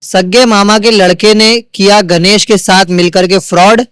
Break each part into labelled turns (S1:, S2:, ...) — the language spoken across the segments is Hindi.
S1: सगे मामा के लड़के ने किया गणेश के साथ मिलकर के फ्रॉड।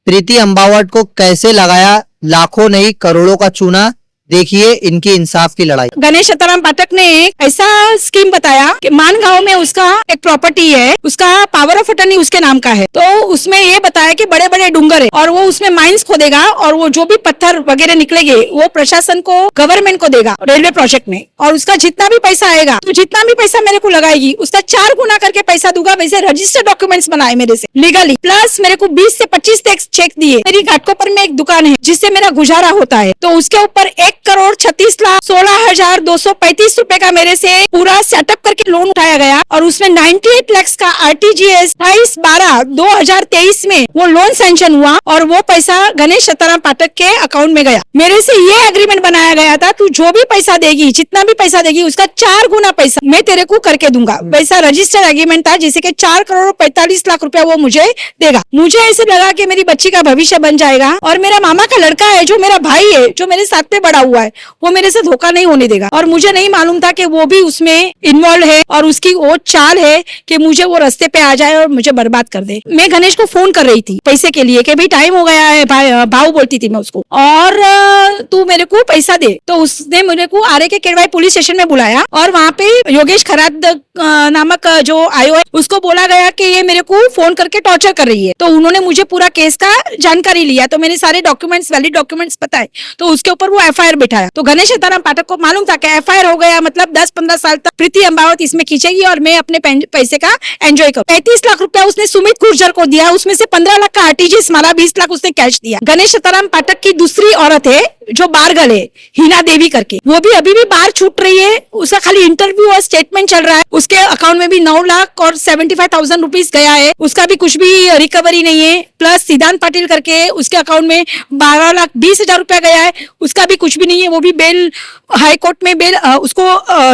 S1: प्रीति अम्बावट को कैसे लगाया लाखों नहीं करोड़ों का चूना। देखिए इनकी इंसाफ की लड़ाई।
S2: गणेश सीताराम पाठक ने एक ऐसा स्कीम बताया कि मानगांव में उसका एक प्रॉपर्टी है, उसका पावर ऑफ अटर्नी उसके नाम का है। तो उसमें ये बताया कि बड़े बड़े डूंगर है और वो उसमें माइंस खोदेगा और वो जो भी पत्थर वगैरह निकलेंगे वो प्रशासन को, गवर्नमेंट को देगा रेलवे प्रोजेक्ट में। और उसका जितना भी पैसा आएगा, तो जितना भी पैसा मेरे को लगाएगी उसका 4 गुना करके पैसा दूंगा। वैसे रजिस्टर्ड डॉक्यूमेंट्स बनाए मेरे से लीगली, प्लस मेरे को 20 से 25 टैक्स चेक दिए। मेरी घाटकोपर में एक दुकान है जिससे मेरा गुजारा होता है, तो उसके ऊपर 1,36,16,235 रुपए का मेरे से पूरा सेटअप करके लोन उठाया गया और उसमें 98 लाख का आरटीजीएस 28/12/2023 में वो लोन सैंक्शन हुआ और वो पैसा गणेश सीताराम पाठक के अकाउंट में गया। मेरे से ये एग्रीमेंट बनाया गया था, तू जो भी पैसा देगी, जितना भी पैसा देगी उसका 4 गुना पैसा मैं तेरे को करके दूंगा। वैसा रजिस्टर्ड एग्रीमेंट था जिसे कि 4,45,00,000 रुपया वो मुझे देगा। मुझे ऐसे लगा कि मेरी बच्ची का भविष्य बन जाएगा और मेरा मामा का लड़का है जो मेरा भाई है, जो मेरे साथ में बड़ा हुआ है, वो मेरे से धोखा नहीं होने देगा। और मुझे नहीं मालूम था कि वो भी उसमें इन्वॉल्व है और उसकी वो चाल है कि मुझे वो रास्ते पे आ जाए और मुझे बर्बाद कर दे। मैं गणेश को फोन कर रही थी पैसे के लिए कि भाई टाइम हो गया है, भाऊ बोलती थी मैं उसको, और तू मेरे को पैसा दे। तो उसने मेरे को आरे के केडवाई पुलिस स्टेशन में बुलाया और वहाँ पे योगेश खराद नामक जो आयो है उसको बोला गया कि ये मेरे को फोन करके टॉर्चर कर रही है। तो उन्होंने मुझे पूरा केस का जानकारी लिया, तो मैंने सारे डॉक्यूमेंट्स, वैलिड डॉक्यूमेंट्स बताए, तो उसके ऊपर वो एफआईआर बिठाया। तो गणेश सीताराम पाठक को मालूम था कि एफआईआर हो गया मतलब 10-15 साल तक प्रीति अम्बावत इसमें खींचेगी और मैं अपने पैसे का एंजॉय करूं। 35 लाख रुपया उसने सुमित गुर्जर को दिया, उसमें से 15 लाख का आरटीजीएस मारा, 20 लाख उसने कैश दिया। गणेश सीताराम पाठक की दूसरी औरत है जो बाहर गए, हिना देवी करके, वो भी अभी भी बाहर छूट रही है। उसका खाली इंटरव्यू और स्टेटमेंट चल रहा है। उसके अकाउंट में भी 9 लाख और 75,000 रुपीज गया है, उसका भी कुछ भी रिकवरी नहीं है। प्लस सिद्धांत पाटिल करके उसके अकाउंट में 12,20,000 रुपया गया है, उसका भी कुछ भी नहीं है। वो भी बेल हाई कोर्ट में बेल उसको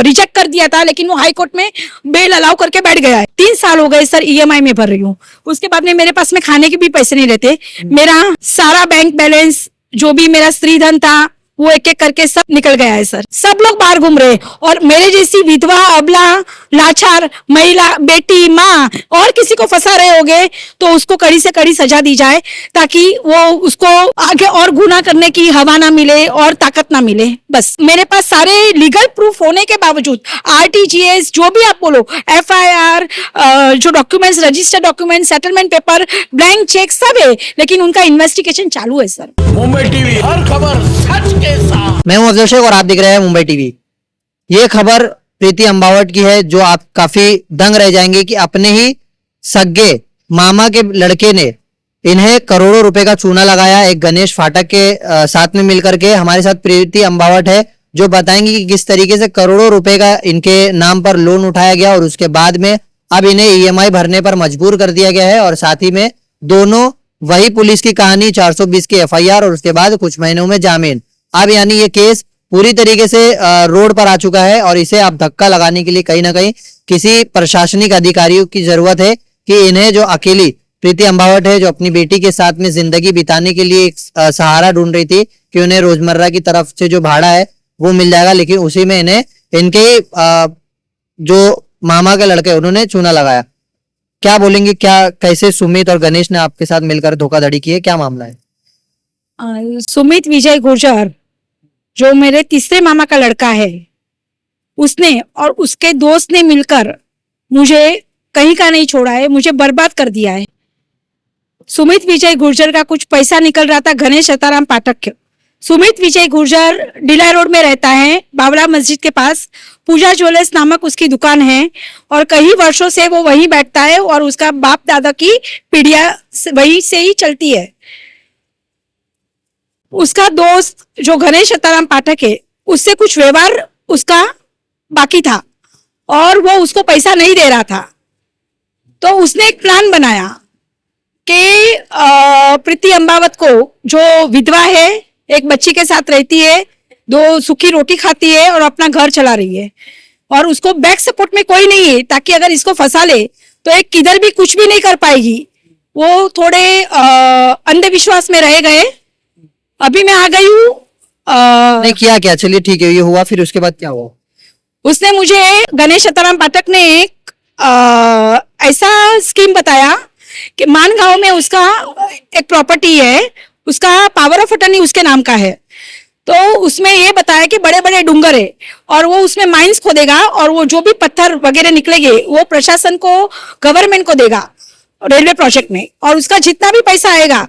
S2: रिजेक्ट कर दिया था, लेकिन वो हाई कोर्ट में बेल अलाउ करके बैठ गया है। 3 साल हो गए सर ईएमआई में भर रही हूँ। उसके बाद में मेरे पास में खाने के भी पैसे नहीं रहते। मेरा सारा बैंक बैलेंस, जो भी मेरा स्त्री धन था, वो एक एक करके सब निकल गया है सर। सब लोग बाहर घूम रहे और मेरे जैसी विधवा, अबला, लाचार महिला, बेटी, माँ और किसी को फंसा रहे होगे तो उसको कड़ी से कड़ी सजा दी जाए, ताकि वो उसको आगे और गुनाह करने की हवा ना मिले और ताकत ना मिले। बस मेरे पास सारे लीगल प्रूफ होने के बावजूद, आरटीजीएस जो भी आप बोलो, एफआईआर, जो documents, registered document, settlement paper, blank cheque सब है, लेकिन उनका इन्वेस्टिगेशन चालू है सर।
S3: मुंबई टीवी, हर खबर सच के साथ।
S1: मैं हूं अफजल शेख और आप देख रहे हैं मुंबई टीवी। ये खबर प्रीति अम्बावट की है जो आप काफी दंग रह जाएंगे कि अपने ही सगे मामा के लड़के ने इन्हें करोड़ों रुपए का चूना लगाया एक गणेश फाटक के साथ में मिलकर के। हमारे साथ प्रीति अम्बावट है जो बताएंगे कि किस तरीके से करोड़ों रुपए का इनके नाम पर लोन उठाया गया और उसके बाद में अब इन्हें ईएमआई भरने पर मजबूर कर दिया गया है। और साथ ही में दोनों वही पुलिस की कहानी, 420 की एफआईआर और उसके बाद कुछ महीनों में जामीन। अब यानी ये केस पूरी तरीके से रोड पर आ चुका है और इसे अब धक्का लगाने के लिए कहीं ना कहीं किसी प्रशासनिक अधिकारियों की जरूरत है कि इन्हें, जो अकेली प्रीति अम्बावट है जो अपनी बेटी के साथ में जिंदगी बिताने के लिए एक सहारा ढूंढ रही थी कि उन्हें रोजमर्रा की तरफ से जो भाड़ा है वो मिल जाएगा, लेकिन उसी में इन्हें इनके जो मामा के लड़के उन्होंने चूना लगाया। क्या बोलेंगे, क्या कैसे सुमित और गणेश ने आपके साथ मिलकर धोखाधड़ी की है, क्या मामला है?
S2: सुमित विजय गुर्जर जो मेरे तीसरे मामा का लड़का है, उसने और उसके दोस्त ने मिलकर मुझे कहीं का नहीं छोड़ा है, मुझे बर्बाद कर दिया है। सुमित विजय गुर्जर का कुछ पैसा निकल रहा था गणेश सीताराम पाठक। सुमित विजय गुर्जर डिलाई रोड में रहता है, बावला मस्जिद के पास। पूजा ज्वेलर्स नामक उसकी दुकान है और कई वर्षों से वो वहीं बैठता है और उसका बाप दादा की पीढ़ियां वहीं से ही चलती है। उसका दोस्त जो गणेश सीताराम पाठक है, उससे कुछ व्यवहार उसका बाकी था और वो उसको पैसा नहीं दे रहा था। तो उसने एक प्लान बनाया कि प्रीति अम्बावत को, जो विधवा है, एक बच्ची के साथ रहती है, 2 सूखी रोटी खाती है और अपना घर चला रही है, और उसको बैक सपोर्ट में कोई नहीं है, ताकि अगर इसको फंसा ले तो एक किधर भी कुछ भी नहीं कर पाएगी। वो थोड़े अंधविश्वास में रह गए। अभी मैं आ गई हूँ।
S1: नहीं किया क्या, चलिए ठीक है, ये हुआ, फिर उसके बाद क्या हुआ?
S2: उसने मुझे, गणेश सीताराम पाठक ने एक ऐसा स्कीम बताया कि मानगांव में उसका एक प्रॉपर्टी है, उसका पावर ऑफ अटर्नी उसके नाम का है। तो उसमें ये बताया कि बड़े बड़े डूंगर है और वो उसमें माइंस खोदेगा और वो जो भी पत्थर वगैरह निकलेंगे वो प्रशासन को, गवर्नमेंट को देगा रेलवे प्रोजेक्ट में, और उसका जितना भी पैसा आएगा,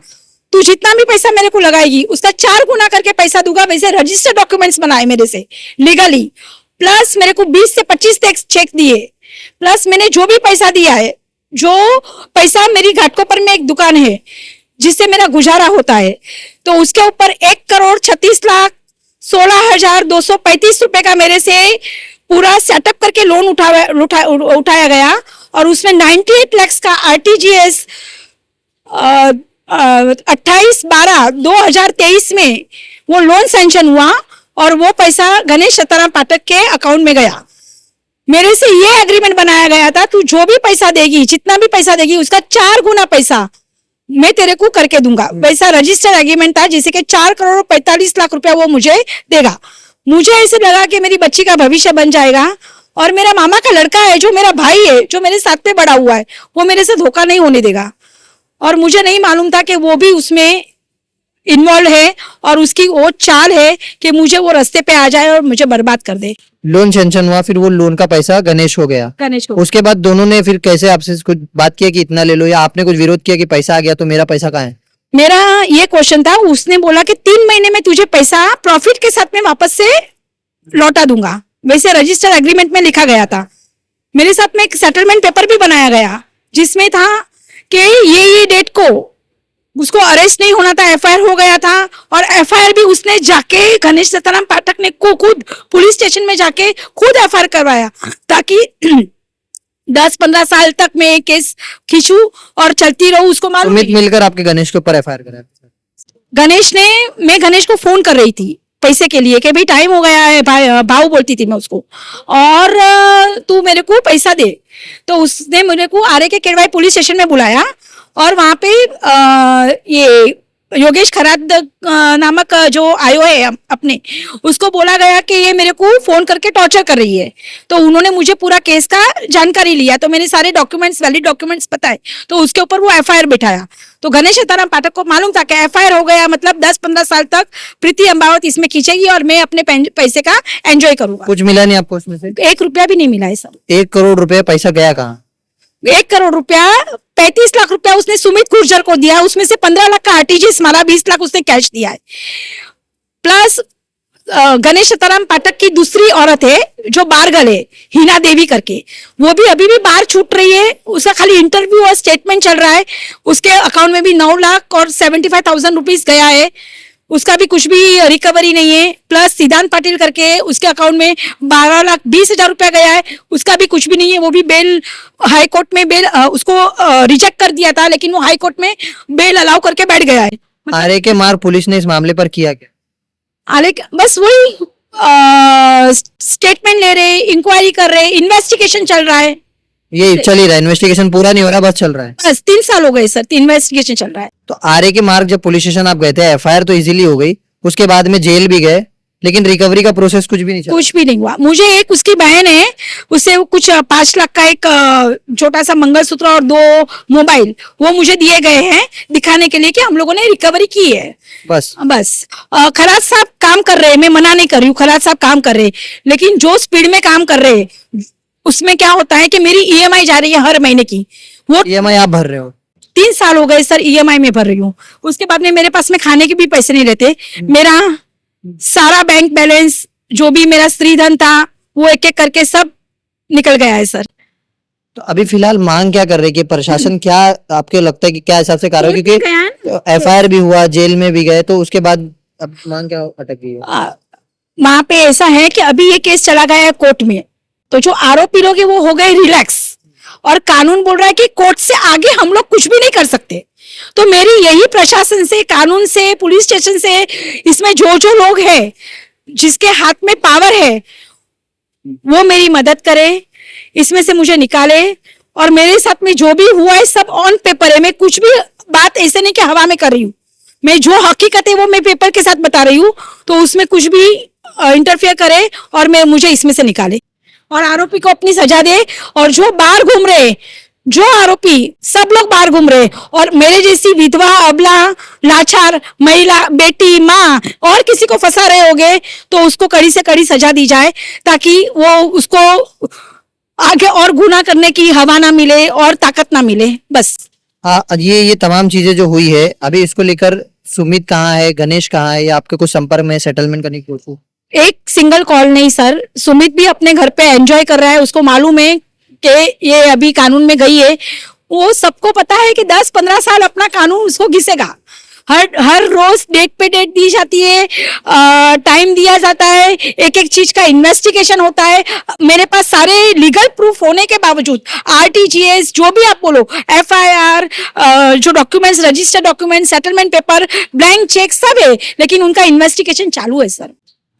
S2: तू जितना भी पैसा मेरे को लगाएगी उसका 4 गुना करके पैसा दूंगा। वैसे रजिस्टर्ड डॉक्यूमेंट्स बनाए मेरे से लीगली, प्लस मेरे को 20 से 25 चेक दिए, प्लस मैंने जो भी पैसा दिया है, जो पैसा मेरी घाटकोपर में एक दुकान है जिससे मेरा गुजारा होता है, तो उसके ऊपर 1,36,16,235 रुपए का मेरे से पूरा सेटअप करके लोन उठाया गया और उसमें 98 लाख का आरटीजीएस 28/12/2023 में वो लोन सैंक्शन हुआ और वो पैसा गणेश सीताराम पाठक के अकाउंट में गया। मेरे से ये एग्रीमेंट बनाया गया था, तू जो भी पैसा देगी, जितना भी पैसा देगी उसका 4 गुना पैसा मैं तेरे को करके दूंगा। वैसा रजिस्टर्ड एग्रीमेंट था जिसे कि 4,45,00,000 रुपया वो मुझे देगा। मुझे ऐसे लगा कि मेरी बच्ची का भविष्य बन जाएगा और मेरा मामा का लड़का है जो मेरा भाई है, जो मेरे साथ में बड़ा हुआ है, वो मेरे से धोखा नहीं होने देगा। और मुझे नहीं मालूम था कि वो भी उसमें इन्वॉल्व है और उसकी वो चाल है कि मुझे वो रास्ते पे आ जाए और मुझे बर्बाद कर दे।
S1: लोन सैंक्शन हुआ, फिर वो लोन का पैसा गणेश हो गया।
S2: गणेश को
S1: उसके बाद दोनों ने फिर कैसे आपसे कुछ बात किया कि इतना ले लो, या आपने कुछ विरोध किया कि पैसा आ गया तो मेरा पैसा कहाँ है?
S2: मेरा ये क्वेश्चन था, उसने बोला कि 3 महीने में तुझे पैसा प्रॉफिट के साथ में वापस से लौटा दूंगा। वैसे रजिस्टर्ड एग्रीमेंट में लिखा गया था। मेरे साथ में एक सेटलमेंट पेपर भी बनाया गया जिसमें था कि ये डेट को उसको अरेस्ट नहीं होना था, एफआईआर हो गया था, और एफआईआर भी उसने जाके गणेश सीताराम पाठक ने को खुद पुलिस स्टेशन में जाके खुद एफआईआर करवाया ताकि 10-15 साल तक मैं केस खींचूं और चलती रहूं। उसको मालूम
S1: सुमित मिलकर आपके गणेश के ऊपर एफआईआर करा?
S2: मैं गणेश को फोन कर रही थी पैसे के लिए कि भाई टाइम हो गया है, भाऊ बोलती थी मैं उसको, और तू मेरे को पैसा दे। तो उसने मेरे को आरे के केड़वाई पुलिस स्टेशन में बुलाया और वहां पे ये योगेश खराद नामक जो आयो है अपने, उसको बोला गया कि ये मेरे को फोन करके टॉर्चर कर रही है। तो उन्होंने मुझे पूरा केस का जानकारी लिया, तो मैंने सारे डॉक्यूमेंट्स, वैलिड डॉक्यूमेंट्स बताए, तो उसके ऊपर वो एफआईआर बिठाया। तो गणेश सीताराम पाठक को मालूम था कि एफआईआर हो गया मतलब 10-15 साल तक प्रीति अम्बावत इसमें खींचेगी और मैं अपने पैसे का एंजॉय करूंगा।
S1: कुछ मिला नहीं आपको उसमें से?
S2: 1 रुपया भी नहीं मिला है सर।
S1: 1 करोड़ रुपए पैसा गया कहाँ?
S2: 1 करोड़ रुपया, 35 लाख रुपया उसने सुमित गुर्जर को दिया, उसमें से 15 लाख का आरटीजीएस मारा, 20 लाख उसने कैश दिया है। प्लस गणेश सीताराम पाठक की दूसरी औरत है जो बाहर गए, हिना देवी करके, वो भी अभी भी बाहर छूट रही है। उसका खाली इंटरव्यू और स्टेटमेंट चल रहा है। उसके अकाउंट में भी 9 लाख और 75,000 रुपीज गया है, उसका भी कुछ भी रिकवरी नहीं है। प्लस सिद्धांत पाटिल करके उसके अकाउंट में 12,20,000 रुपया गया है, उसका भी कुछ भी नहीं है। वो भी बेल, हाई कोर्ट में बेल उसको रिजेक्ट कर दिया था, लेकिन वो हाई कोर्ट में बेल अलाउ करके बैठ गया है।
S1: आरे के मार पुलिस ने इस मामले पर किया क्या?
S2: आरे बस वही स्टेटमेंट ले रहे, इंक्वायरी कर रहे, इन्वेस्टिगेशन चल रहा है।
S1: ये चल ही रहा है, इन्वेस्टिगेशन पूरा नहीं हो रहा, बस चल रहा है।
S2: बस 3 साल हो गए सर, इन्वेस्टिगेशन चल रहा है।
S1: तो आरे के मार्ग जब पुलिस स्टेशन आप गए थे, एफआईआर तो इजीली हो गई, उसके बाद में जेल भी गए, लेकिन रिकवरी का प्रोसेस कुछ भी नहीं चला?
S2: कुछ भी नहीं हुआ। मुझे एक उसकी बहन है, उसे कुछ 5 लाख का एक छोटा सा मंगलसूत्र और 2 मोबाइल वो मुझे दिए गए हैं दिखाने के लिए कि हम लोगों ने रिकवरी की है। बस खराज साहब काम कर रहे हैं, मैं मना नहीं कर रही हूँ, खराज साहब काम कर रहे हैं, लेकिन जो स्पीड में काम कर रहे हैं उसमें क्या होता है कि मेरी ईएमआई जा रही है हर महीने की। वो
S1: ईएमआई आप भर रहे हो?
S2: 3 साल हो गए सर ईएमआई में भर रही हूँ। उसके बाद में मेरे पास में खाने के भी पैसे नहीं रहते। मेरा सारा बैंक बैलेंस, जो भी मेरा स्त्रीधन था, वो एक एक करके सब निकल गया है सर।
S1: तो अभी फिलहाल मांग क्या कर रही है कि प्रशासन क्या आपको लगता है कि क्या हिसाब से कार्रवाई, क्योंकि एफआईआर भी हुआ, जेल में भी गए, तो उसके बाद अब मांग क्या अटक गई है?
S2: वहां पे ऐसा है कि अभी ये केस चला गया है कोर्ट में, तो जो आरोपी लोग है वो हो गए रिलैक्स, और कानून बोल रहा है कि कोर्ट से आगे हम लोग कुछ भी नहीं कर सकते। तो मेरी यही प्रशासन से, कानून से, पुलिस स्टेशन से, इसमें जो लोग हैं जिसके हाथ में पावर है वो मेरी मदद करे, इसमें से मुझे निकाले। और मेरे साथ में जो भी हुआ है सब ऑन पेपर है। मैं कुछ भी बात ऐसे नहीं कि हवा में कर रही हूँ, मैं जो हकीकत है वो मैं पेपर के साथ बता रही हूँ। तो उसमें कुछ भी इंटरफेयर करे और मुझे इसमें से निकाले। और आरोपी को अपनी सजा दे। और जो बाहर घूम रहे, जो आरोपी, सब लोग बाहर घूम रहे, और मेरे जैसी विधवा, अबला, लाचार महिला, बेटी, माँ और किसी को फंसा रहे होगे तो उसको कड़ी से कड़ी सजा दी जाए, ताकि वो उसको आगे और गुनाह करने की हवा ना मिले और ताकत ना मिले। बस
S1: ये तमाम चीजें जो हुई है, अभी इसको लेकर सुमित कहाँ है, गणेश कहाँ है, या आपके कुछ संपर्क में सेटलमेंट करने की कोशिश?
S2: एक सिंगल कॉल नहीं सर, सुमित भी अपने घर पे एंजॉय कर रहा है, उसको मालूम है कि ये अभी कानून में गई है। वो सबको पता है कि 10-15 साल अपना कानून उसको घिसेगा। हर रोज डेट पे डेट दी जाती है, टाइम दिया जाता है, एक एक चीज का इन्वेस्टिगेशन होता है। मेरे पास सारे लीगल प्रूफ होने के बावजूद, आरटीजीएस जो भी आप बोलो, एफआईआर, जो documents, registered document, settlement paper, blank cheque सब है, लेकिन उनका इन्वेस्टिगेशन चालू है सर।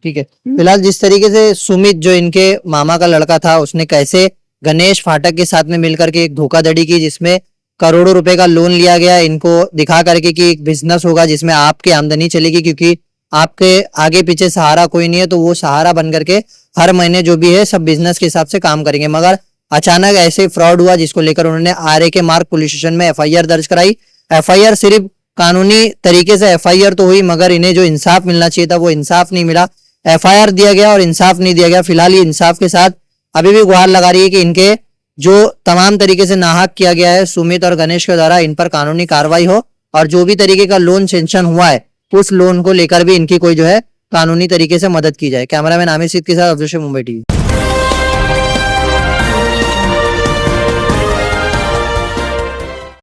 S1: ठीक है, फिलहाल जिस तरीके से सुमित जो इनके मामा का लड़का था, उसने कैसे गणेश फाटक के साथ में मिलकर के एक धोखाधड़ी की, जिसमें करोड़ों रुपए का लोन लिया गया इनको दिखा करके कि एक बिजनेस होगा जिसमें आपकी आमदनी चलेगी, क्योंकि आपके आगे पीछे सहारा कोई नहीं है, तो वो सहारा बन करके हर महीने जो भी है सब बिजनेस के हिसाब से काम करेंगे। मगर अचानक ऐसे फ्रॉड हुआ, जिसको लेकर उन्होंने आरए के मार्ग पुलिस स्टेशन में एफआईआर दर्ज कराई। एफआईआर सिर्फ कानूनी तरीके से एफआईआर तो हुई, मगर इन्हें जो इंसाफ मिलना चाहिए था वो इंसाफ नहीं मिला। एफआईआर दिया गया और इंसाफ नहीं दिया गया। फिलहाल ये इंसाफ के साथ अभी भी गुहार लगा रही है कि इनके जो तमाम तरीके से नाहक किया गया है सुमित और गणेश के द्वारा, इन पर कानूनी कार्रवाई हो, और जो भी तरीके का लोन सेंक्शन हुआ है उस लोन को लेकर भी इनकी कोई जो है कानूनी तरीके से मदद की जाए। कैमरामैन आमिर सिद्दीकी के साथ अब्दुल शेख, मुंबई टीवी।